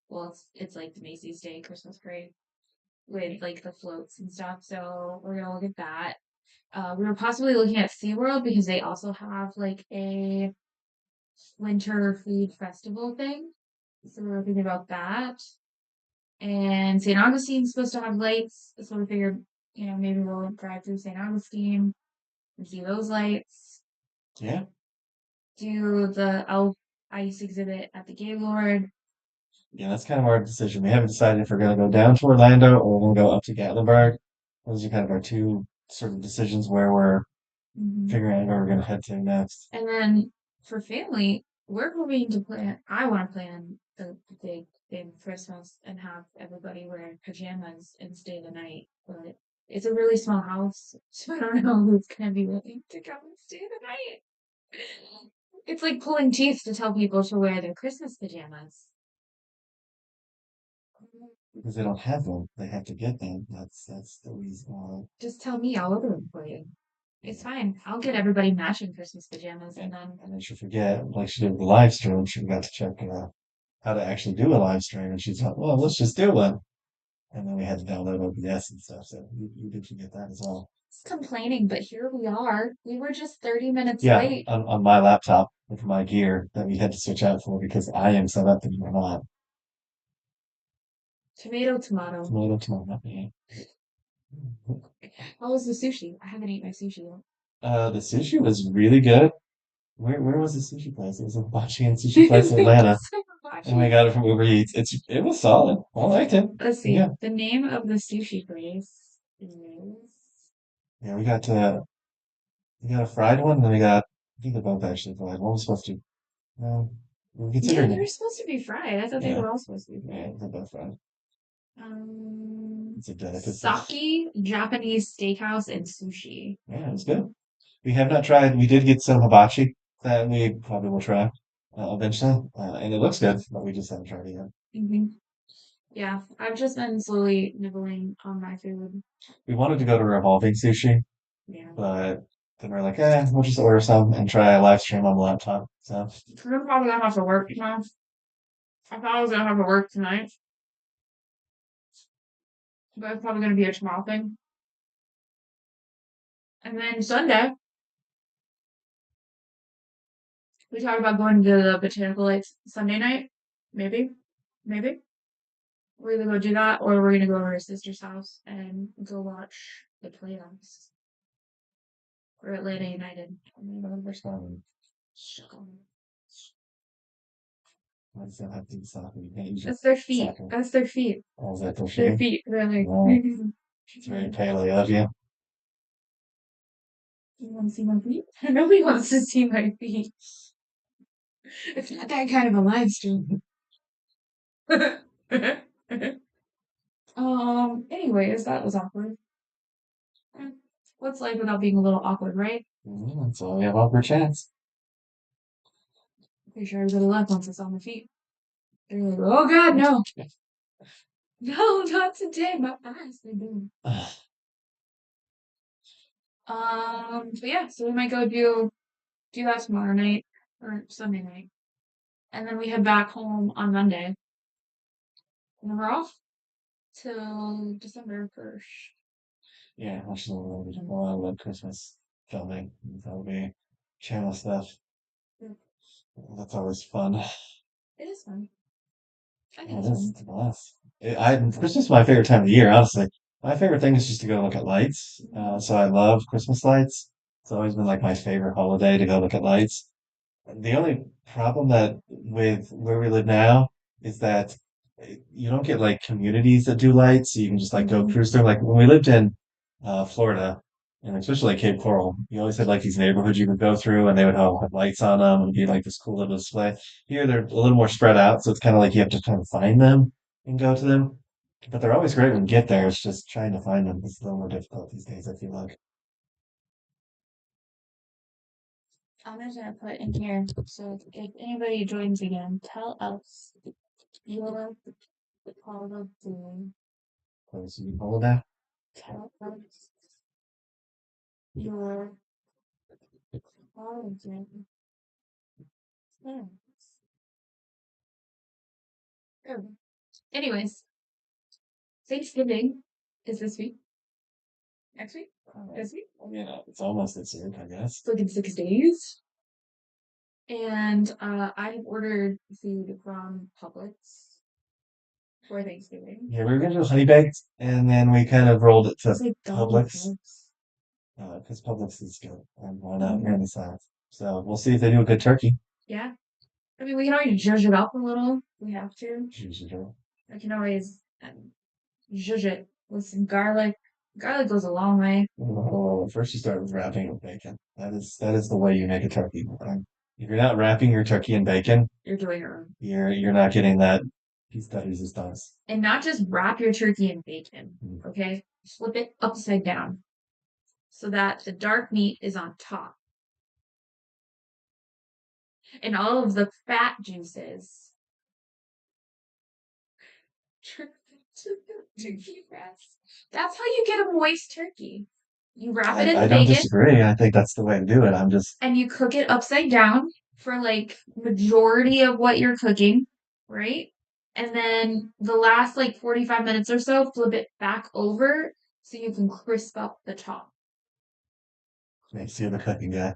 S1: Well, it's like the Macy's Day Christmas parade with like the floats and stuff. So we're gonna look at that. We were possibly looking at SeaWorld because they also have like a winter food festival thing. So we were thinking about that. And St. Augustine's supposed to have lights, so we figured, maybe we'll drive through St. Augustine and see those lights.
S2: Yeah.
S1: Do the elf ice exhibit at the Gaylord.
S2: Yeah, that's kind of our decision. We haven't decided if we're going to go down to Orlando or we'll go up to Gatlinburg. Those are kind of our two sort of decisions where we're
S1: Hmm.
S2: figuring out where we're going to head to next.
S1: And then for family, we're hoping to plan. I want to plan a big Christmas and have everybody wear pajamas and stay the night. But it's a really small house, so I don't know who's gonna be willing to come and stay the night. It's like pulling teeth to tell people to wear their Christmas pajamas.
S2: Because they don't have them. They have to get them. That's the reason why.
S1: Just tell me, I'll order them for you. It's
S2: Yeah.
S1: fine. I'll get everybody matching Christmas pajamas
S2: And,
S1: and then
S2: and then she forget, like she did with the live stream, she forgot to check how to actually do a live stream. And she thought, well, let's just do one. And then we had to download OBS and stuff. So you did forget that as well.
S1: it's complaining, but here we are. We were just 30 minutes
S2: Yeah,
S1: late.
S2: on my laptop with my gear that we had to switch out for because I am set up and you're not.
S1: Tomato, tomato.
S2: Tomato, tomato. Yeah.
S1: How was the sushi? I haven't eaten my sushi yet.
S2: The sushi was really good. Where was the sushi place? It was a hibachi and sushi place in Atlanta, and we got it from Uber Eats. It was solid. I liked it.
S1: Let's see.
S2: Yeah,
S1: The name of the sushi place is.
S2: yeah. We got a fried one, and then we got I think they're both actually fried. One was supposed to. No, we're
S1: Yeah,
S2: considering
S1: they
S2: it.
S1: were supposed to be fried. I thought they
S2: Yeah,
S1: were all supposed to be
S2: yeah,
S1: fried.
S2: they're both fried. It's a delicacy.
S1: Sake Japanese Steakhouse and Sushi.
S2: Yeah, it was good. We have not tried. We did get some hibachi that we probably will try eventually, and it looks good, but we just haven't tried it yet.
S1: Hmm. Yeah, I've just been slowly nibbling on my food.
S2: We wanted to go to Revolving Sushi,
S1: Yeah.
S2: but then we're like, we'll just order some and try a live stream on the laptop. So
S1: We're probably gonna have to work tomorrow. I thought I was gonna have to work tonight, but it's probably gonna be a tomorrow thing. And then Sunday, we talked about going to the Botanical Lakes Sunday night. Maybe. Maybe. We're either gonna do that or we're gonna go to our sister's house and go watch the playoffs for Atlanta United.
S2: November 7th. I still have to soccer. You can't use your
S1: That's their feet.
S2: soccer.
S1: That's their feet.
S2: Oh, is that their
S1: Their
S2: shoe?
S1: feet. They're like,
S2: No,
S1: you
S2: it's very paleo of you.
S1: want to see my feet? Nobody wants to see my feet. It's not that kind of a live stream. Anyways, that was awkward. Eh, what's life without being a little awkward, right?
S2: That's why we have awkward chats.
S1: Pretty sure everybody left once it's on the feet. They're like, oh god, no. No, not today. My eyes, they're doing. But yeah, so we might go do that tomorrow night or Sunday night. And then we head back home on Monday. And then we're off till December 1st.
S2: Yeah, actually, we're doing a lot of Christmas filming. That'll be channel stuff.
S1: Yeah,
S2: That's always fun.
S1: it is fun. I think
S2: Yeah, it
S1: it's
S2: is.
S1: fun.
S2: It's a blast. Christmas is my favorite time of the year, honestly. My favorite thing is just to go look at lights. So I love Christmas lights. It's always been like my favorite holiday to go look at lights. The only problem that with where we live now is that you don't get like communities that do lights, so you can just like go
S1: Mm-hmm.
S2: cruise through. Like when we lived in Florida, and especially like Cape Coral, you always had like these neighborhoods you would go through, and they would all have lights on them, and be like this cool little display. Here they're a little more spread out, so it's kind of like you have to kind of find them and go to them. But they're always great when you get there. It's just trying to find them is a little more difficult these days, I feel like.
S1: I'm just gonna put in here so if anybody joins again, tell us your holiday.
S2: So you follow that?
S1: Tell us your holiday. Yes. Oh. Anyways, Thanksgiving is this week. Next week? Is he?
S2: It's almost this year, I guess.
S1: It's like in 6 days. And I ordered food from Publix for Thanksgiving.
S2: Yeah, we were gonna do honey baked, and then we kind of rolled it
S1: It
S2: to
S1: was like double the
S2: Publix,
S1: price.
S2: because Publix is good, and why not here in
S1: Mhm.
S2: the South? So we'll see if they do a good turkey.
S1: Yeah. I mean, we can always zhuzh it up a little. We have to.
S2: Usually.
S1: I can always zhuzh it with some garlic. Garlic goes a long way.
S2: Oh, first you start with wrapping with bacon. That is the way you make a turkey. If you're not wrapping your turkey in bacon,
S1: You're doing it wrong.
S2: you're not getting that piece de resistance.
S1: And not just wrap your turkey in bacon,
S2: Mm.
S1: okay? Flip it upside down so that the dark meat is on top and all of the fat juices. Turkey breast. That's how you get a moist turkey. You wrap it in
S2: I
S1: the
S2: don't
S1: bacon
S2: disagree. I think that's the way to do it. I'm just
S1: and you cook it upside down for like majority of what you're cooking, right? And then the last like 45 minutes or so, flip it back over so you can crisp up the top.
S2: makes you the cooking guy.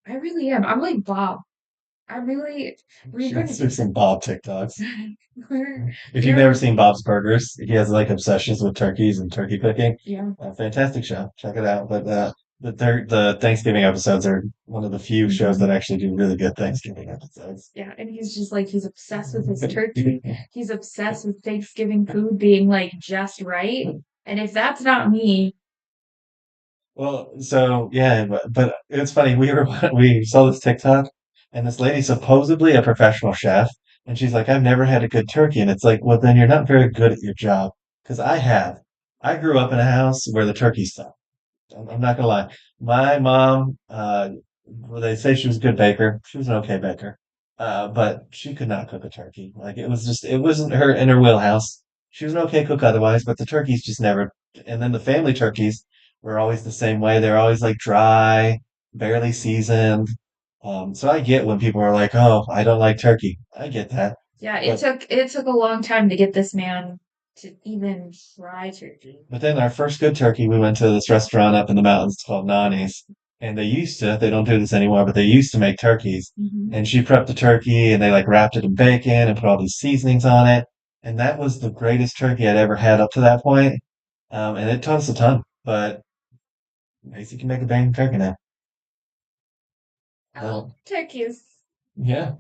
S1: I really am. I'm like Bob. I really, we're
S2: Should
S1: gonna,
S2: see some Bob TikToks.
S1: we're,
S2: If you've never
S1: we're,
S2: seen Bob's Burgers, he has like obsessions with turkeys and turkey cooking.
S1: yeah.
S2: Fantastic show. Check it out. But the Thanksgiving episodes are one of the few shows that
S1: Mhm.
S2: actually do really good Thanksgiving episodes.
S1: Yeah, and he's just like he's obsessed with his turkey. He's obsessed with Thanksgiving food being like just right. And if that's not me,
S2: Well, so yeah, but it's funny. We saw this TikTok, and this lady supposedly a professional chef, and she's like, "I've never had a good turkey," and it's like, well, then you're not very good at your job, because I have. I grew up in a house where the turkey sucked. I'm not gonna lie. My mom, well, they say she was a good baker. She was an okay baker, but she could not cook a turkey. Like it wasn't her in her wheelhouse. She was an okay cook otherwise, but the turkeys just never. And then the family turkeys were always the same way. They're always like dry, barely seasoned. So I get when people are like, "Oh, I don't like turkey." I get that,
S1: yeah,
S2: but
S1: it took a long time to get this man to even try turkey.
S2: But then our first good turkey, we went to this restaurant up in the mountains called Nani's. And they don't do this anymore, but they used to make turkeys.
S1: Hmm.
S2: And she prepped the turkey and they like wrapped it in bacon and put all these seasonings on it. And that was the greatest turkey I'd ever had up to that point. And it taught us a ton, but Macy can make a banging turkey now.
S1: I love
S2: So,
S1: turkeys.
S2: yeah.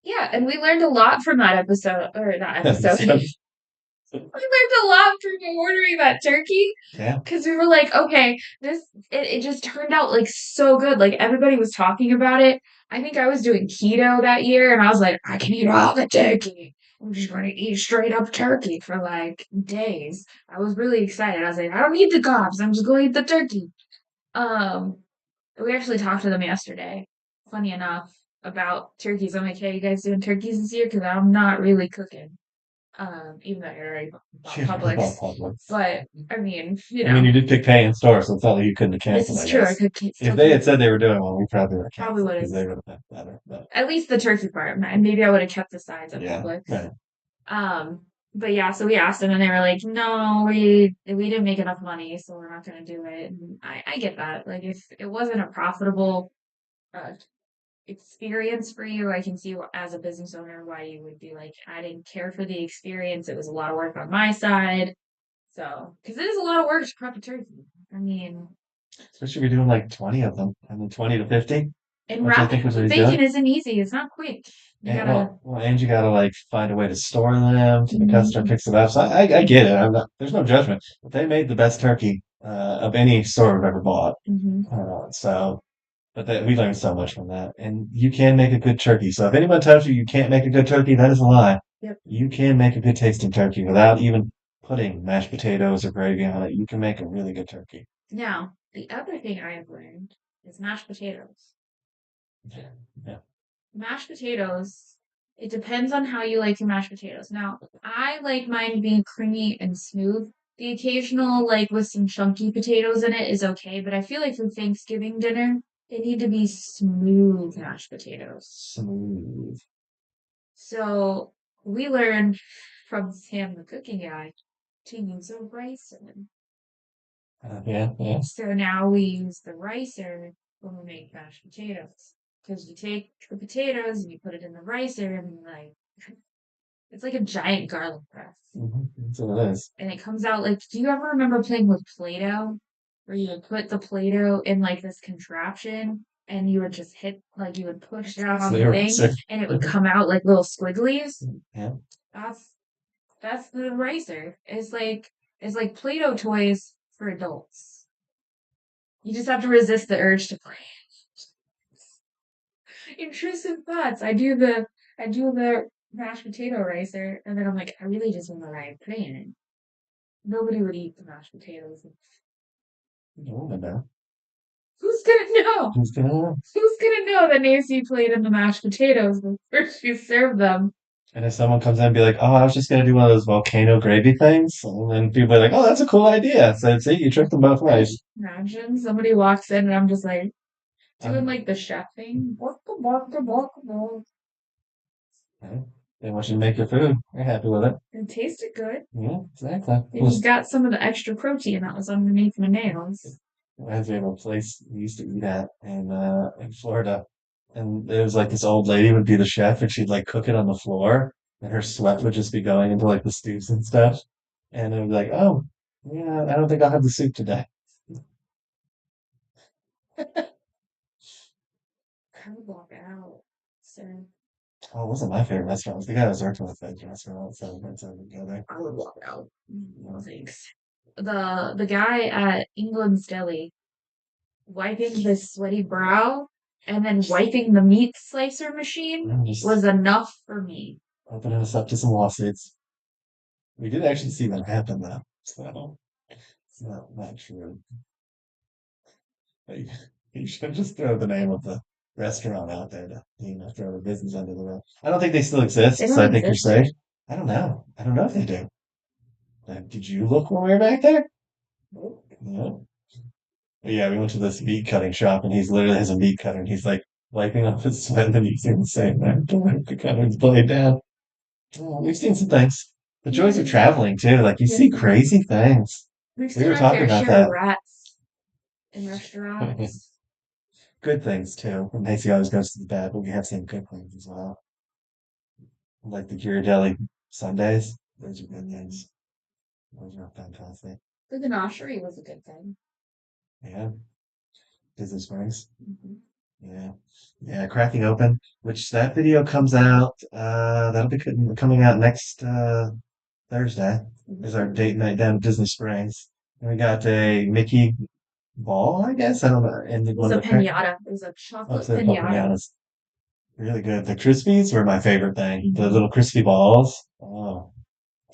S1: Yeah, and we learned a lot from that episode, or not episode.
S2: So,
S1: We learned a lot from ordering that turkey
S2: yeah.
S1: because we were like, okay, it just turned out like so good. Like everybody was talking about it. I think I was doing keto that year, and I was like, I can eat all the turkey. I'm just going to eat straight up turkey for like days. I was really excited. I was like, I don't need the carbs. I'm just going to eat the turkey. Um, we actually talked to them yesterday. Funny enough about turkeys. I'm like, hey, you guys doing turkeys this year? Because I'm not really cooking. Even though I already bought
S2: She never bought
S1: Publix.
S2: Publix.
S1: But I mean,
S2: I mean, you did pick pay in store, so it's not like you couldn't have
S1: this
S2: canceled,
S1: is
S2: I
S1: true. I
S2: guess.
S1: could
S2: If
S1: still
S2: they had
S1: keep
S2: said they were doing one, we probably would have
S1: probably
S2: canceled
S1: would
S2: because
S1: have
S2: they would have been better. But
S1: at least the turkey part, and maybe I would have kept the sides at
S2: yeah,
S1: Publix.
S2: right.
S1: But yeah, so we asked them, and they were like, "No, we didn't make enough money, so we're not gonna do it." And I get that. Like, if it wasn't a profitable uh, experience for you, I can see as a business owner why you would be like, "I didn't care for the experience. It was a lot of work on my side." So, because it is a lot of work to prep a turkey. I mean,
S2: Especially if you're doing like 20 of them, and then 20 to 50,
S1: and
S2: which I
S1: wrapping
S2: think was
S1: them
S2: what
S1: in
S2: he's doing.
S1: bacon isn't easy. It's not quick. You
S2: And
S1: gotta.
S2: and you gotta like find a way to store them so the customer
S1: Mhm.
S2: picks them up. So I get it. There's no judgment. But they made the best turkey of any store I've ever bought.
S1: Mhm.
S2: So, but we learned so much from that. And you can make a good turkey. So if anyone tells you you can't make a good turkey, that is a lie.
S1: Yep.
S2: You can make a good tasting turkey without even putting mashed potatoes or gravy on it. You can make a really good turkey.
S1: Now, the other thing I have learned is mashed potatoes.
S2: Yeah. Yeah.
S1: Mashed potatoes, it depends on how you like your mashed potatoes. Now, I like mine being creamy and smooth. The occasional, like with some chunky potatoes in it, is okay, but I feel like for Thanksgiving dinner, they need to be smooth mashed potatoes.
S2: Smooth.
S1: So we learned from Sam, the cooking guy, to use a rice in.
S2: Yeah, yeah.
S1: So now we use the ricer when we make mashed potatoes. Because you take the potatoes and you put it in the ricer and like it's like a giant garlic press.
S2: That's what it is.
S1: And it comes out like, do you ever remember playing with Play-Doh? Where you would put the Play-Doh in like this contraption and you would just hit, like you would push down
S2: It's
S1: on
S2: the
S1: the thing
S2: eraser.
S1: and it would come out like little squigglies.
S2: Yeah.
S1: That's that's the ricer. It's like Play-Doh toys for adults. You just have to resist the urge to play. Intrusive thoughts. I do the mashed potato ricer and then I'm like, I really just want to like play in it. Nobody would eat the mashed potatoes.
S2: Oh, I know.
S1: Who's gonna know?
S2: Who's gonna
S1: Who's gonna know that Nancy played in the mashed potatoes before she served them?
S2: And if someone comes in and be like, "Oh, I was just gonna do one of those volcano gravy things," and then people are like, "Oh, that's a cool idea." So see, you tricked them both ways.
S1: Imagine somebody walks in and I'm just like doing
S2: Um,
S1: like the chef thing. Borka, borka, borka, borka.
S2: okay. They want you to make your food. You're happy with it.
S1: It tasted good.
S2: Yeah, exactly.
S1: It just
S2: Was
S1: got some of the extra protein that was underneath my nails.
S2: reminds me of a place we used to eat at in Florida, and it was like this old lady would be the chef, and she'd like cook it on the floor, and her sweat would just be going into like the stews and stuff, and it would be like, "Oh, yeah, I don't think I'll have the soup today."
S1: I would walk out. So
S2: Oh, it wasn't my favorite restaurant. It was the guy I was working with at the restaurant, so that's how we go there.
S1: I would walk out. No thanks. The guy at England's Deli wiping his sweaty brow and then wiping the meat slicer machine
S2: I'm just
S1: was enough for me.
S2: opening us up to some lawsuits. We did actually see that happen though, so it's not true. But you should just throw the name of the restaurant out there to, throw the business under the rug. I don't think they still
S1: They
S2: exist,
S1: don't
S2: so I think you're
S1: exist here.
S2: safe. I don't know. I don't know if they do. Did you look when we were back there? No. But yeah, we went to this meat cutting shop, and he's literally has a meat cutter, and he's like wiping off his sweat and using the same knife to wipe the cutter's blade down. Oh, we've seen some things. The joys of
S1: Yeah,
S2: traveling too. Like you
S1: yeah.
S2: see crazy things.
S1: We've
S2: We
S1: seen
S2: were
S1: our
S2: talking
S1: fair
S2: about
S1: share of
S2: that.
S1: rats in restaurants.
S2: Good things too. And Macy always goes to the bad, but we have seen good things as well. Like the Ghirardelli Sundays. Those are good things. Those are fantastic.
S1: The ganachery was a good thing.
S2: Yeah. Disney Springs.
S1: Mhm.
S2: Yeah. Yeah. Cracking open, which that video comes out. That'll be coming out next Thursday. Is our date night down at Disney Springs. And we got a Mickey ball, I guess. I don't know. And
S1: It was
S2: one
S1: a
S2: of the crack
S1: pinata. It was a
S2: oh,
S1: chocolate
S2: so called
S1: pinata.
S2: bananas. Really good. The Crispies were my favorite thing. The
S1: Mhm.
S2: little crispy balls. Oh,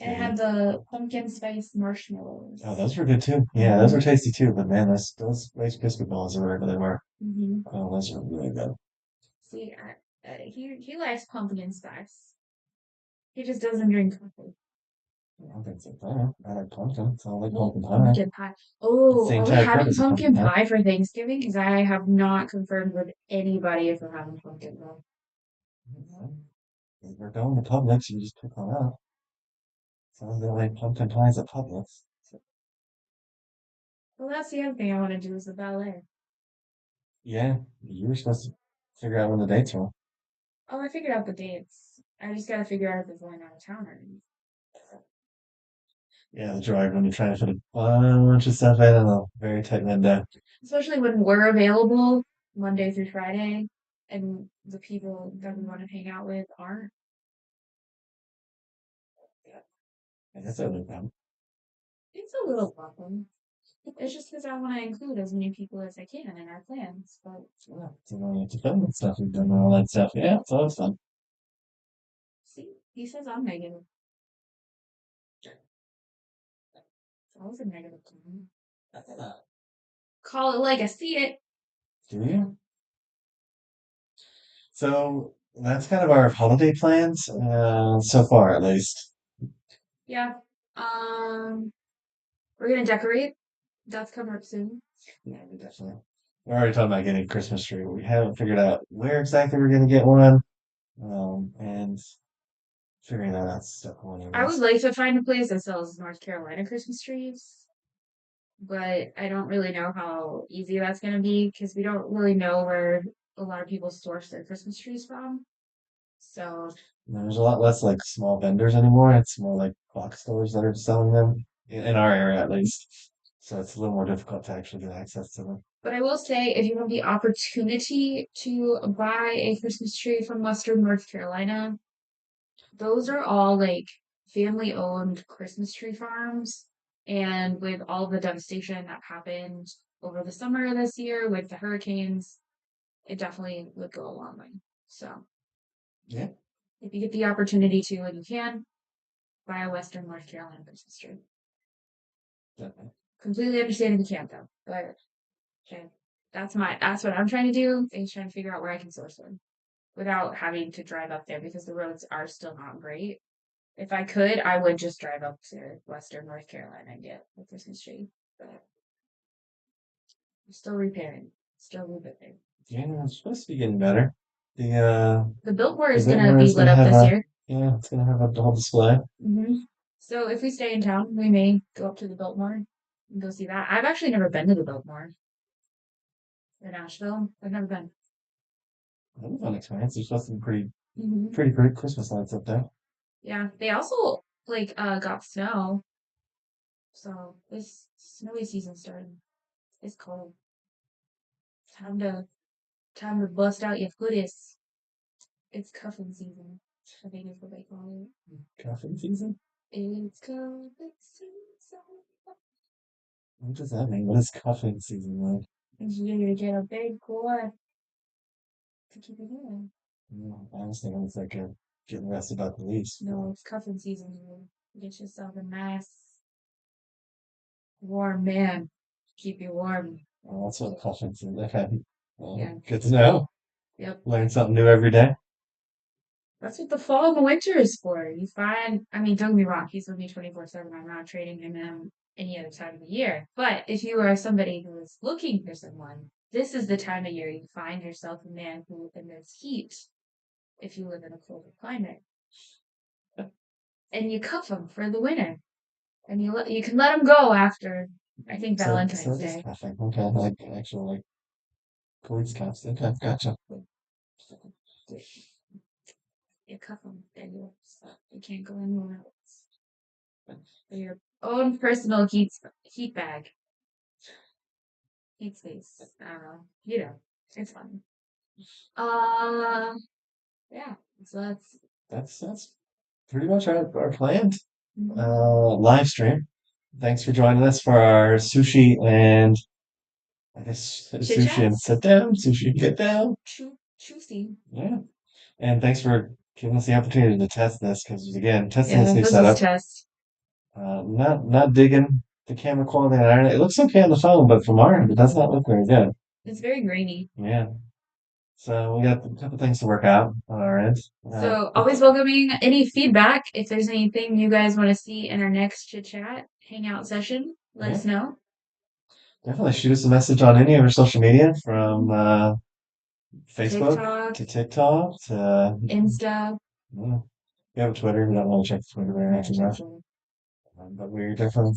S1: It
S2: dude.
S1: had the pumpkin spice
S2: Oh,
S1: marshmallows.
S2: those were good too. Yeah, those were
S1: Mhm.
S2: tasty too. But man, those Rice Krispie balls or whatever they were.
S1: Mhm.
S2: Oh, those are really good.
S1: See, he likes pumpkin spice. He just doesn't drink coffee.
S2: I don't think so. I like pumpkin. So I like
S1: Oh,
S2: pumpkin pie.
S1: pumpkin pie.
S2: It's
S1: Oh,
S2: the
S1: are we
S2: entire
S1: having
S2: premise of pumpkin
S1: pumpkin
S2: pie.
S1: pie for Thanksgiving? Because I have not confirmed with anybody if we're having pumpkin pie.
S2: Mhm. If we're going to Publix, you just pick one up. So they like pumpkin pies at Publix. So,
S1: Well, that's the other thing I want to do is the ballet.
S2: yeah, you were supposed to figure out when the dates were.
S1: Oh, I figured out the dates. I just gotta figure out if it's going out of town or not.
S2: Yeah, the drive when you're trying to fit a bunch of stuff in a very tight window.
S1: Especially when we're available Monday through Friday and the people that we want to hang out with aren't.
S2: Yeah, and that's only problem.
S1: It's a little problem. It's just because I want to include as many people as I can in our plans. But
S2: Yeah, so now you have to film and stuff. We've done all that stuff. Yeah, it's always fun.
S1: see, he says I'm negative. It's always a negative comment. Call it like I see it.
S2: Do you? So that's kind of our holiday plans, so far at least.
S1: Yeah. Um, we're gonna decorate. That's coming up soon.
S2: Yeah, we definitely. We're already talking about getting a Christmas tree, but we haven't figured out where exactly we're going to get one. And figuring that out stuff one of
S1: I would
S2: us.
S1: like to find a place that sells North Carolina Christmas trees. but I don't really know how easy that's going to be because we don't really know where a lot of people source their Christmas trees from. So,
S2: There's a lot less like small vendors anymore. It's more like box stores that are selling them in our area at least. So it's a little more difficult to actually get access to them.
S1: but I will say, if you have the opportunity to buy a Christmas tree from Western North Carolina, those are all like family owned Christmas tree farms. And with all the devastation that happened over the summer this year with the hurricanes, it definitely would go a long way. So
S2: Yeah,
S1: if you get the opportunity to and you can, buy a Western North Carolina Christmas tree.
S2: definitely.
S1: Completely understand if you can't though. But okay, that's what I'm trying to do, is trying to figure out where I can source one without having to drive up there because the roads are still not great. If I could, I would just drive up to Western North Carolina and get a Christmas tree. But I'm still repairing, still rebuilding.
S2: Yeah, it's supposed to be getting better. The
S1: The Biltmore
S2: the
S1: is gonna
S2: Whitmore
S1: be
S2: is
S1: lit
S2: gonna
S1: up
S2: have
S1: this
S2: a
S1: year.
S2: yeah, it's gonna have a whole display.
S1: So if we stay in town, we may go up to the Biltmore and go see that. I've actually never been to the Biltmore in Nashville. I've never been.
S2: That was fun experience. There's supposed to be
S1: hmm
S2: pretty great Christmas lights up there.
S1: Yeah, they also like got snow, so this snowy season started. It's cold. Time to time to bust out your hoodies. It's cuffing season. I think is what they call
S2: Coffee season?
S1: it. It's cuffing season.
S2: What does that mean? What is cuffing season like?
S1: And you're gonna get a big cord to keep it in.
S2: I was thinking it's like getting arrested by police.
S1: No, it's cuffing season. You get yourself a nice warm man. Keep you warm.
S2: Oh, that's what cuffing season. Okay.
S1: Yeah.
S2: Good to know.
S1: Yep.
S2: Learn something new every day.
S1: That's what the fall and the winter is for. You find, I mean, don't get me wrong, he's with me 24/7. I'm not trading him in any other time of the year. But if you are somebody who is looking for someone, this is the time of year you find yourself a man who emits heat if you live in a colder climate. And you cuff him for the winter. And you can let him go after, I think,
S2: So
S1: Valentine's
S2: it is
S1: Day.
S2: cuffing. Okay, like actual like police cuffs. Okay, gotcha.
S1: You cuff them and you can't go anywhere else. For your own personal heat bag, heat space. I don't know. It's fun. Uh, yeah. So that's
S2: That's pretty much our planned
S1: mhm.
S2: live stream. Thanks for joining us for our sushi and I guess
S1: Chit
S2: sushi and
S1: chats.
S2: sit down, sushi and get down.
S1: Choosy.
S2: Yeah. And thanks for giving us the opportunity to test this because again, testing this
S1: Yeah,
S2: new
S1: this was a
S2: setup.
S1: test.
S2: Not digging the camera quality on our end. It looks okay on the phone, but from our end, it does not look very good.
S1: It's very grainy.
S2: Yeah. So we got a couple things to work out on our end.
S1: So
S2: But
S1: always welcoming any feedback. If there's anything you guys want to see in our next chit chat hangout session, let
S2: yeah,
S1: us know.
S2: definitely shoot us a message on any of our social media from
S1: Mhm.
S2: Facebook
S1: TikTok,
S2: to TikTok to
S1: Insta.
S2: yeah. We have a Twitter. We don't really check Twitter very
S1: Yeah,
S2: much
S1: check
S2: enough.
S1: Twitter.
S2: But we're definitely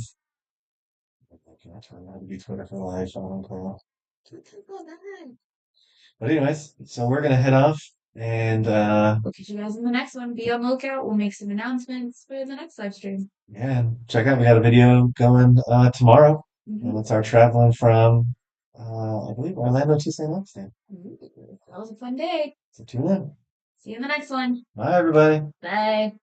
S2: that's really how to be Twitter for life. I don't know. But anyways, so we're gonna head off and
S1: We'll catch you guys in the next one. Be on the lookout. We'll make some announcements for the next live stream.
S2: yeah, check out. We got a video going tomorrow, and
S1: hmm
S2: it's our traveling from I believe Orlando to St. Augustine.
S1: That was a fun day.
S2: So tune in.
S1: See you in the next one.
S2: Bye, everybody.
S1: Bye.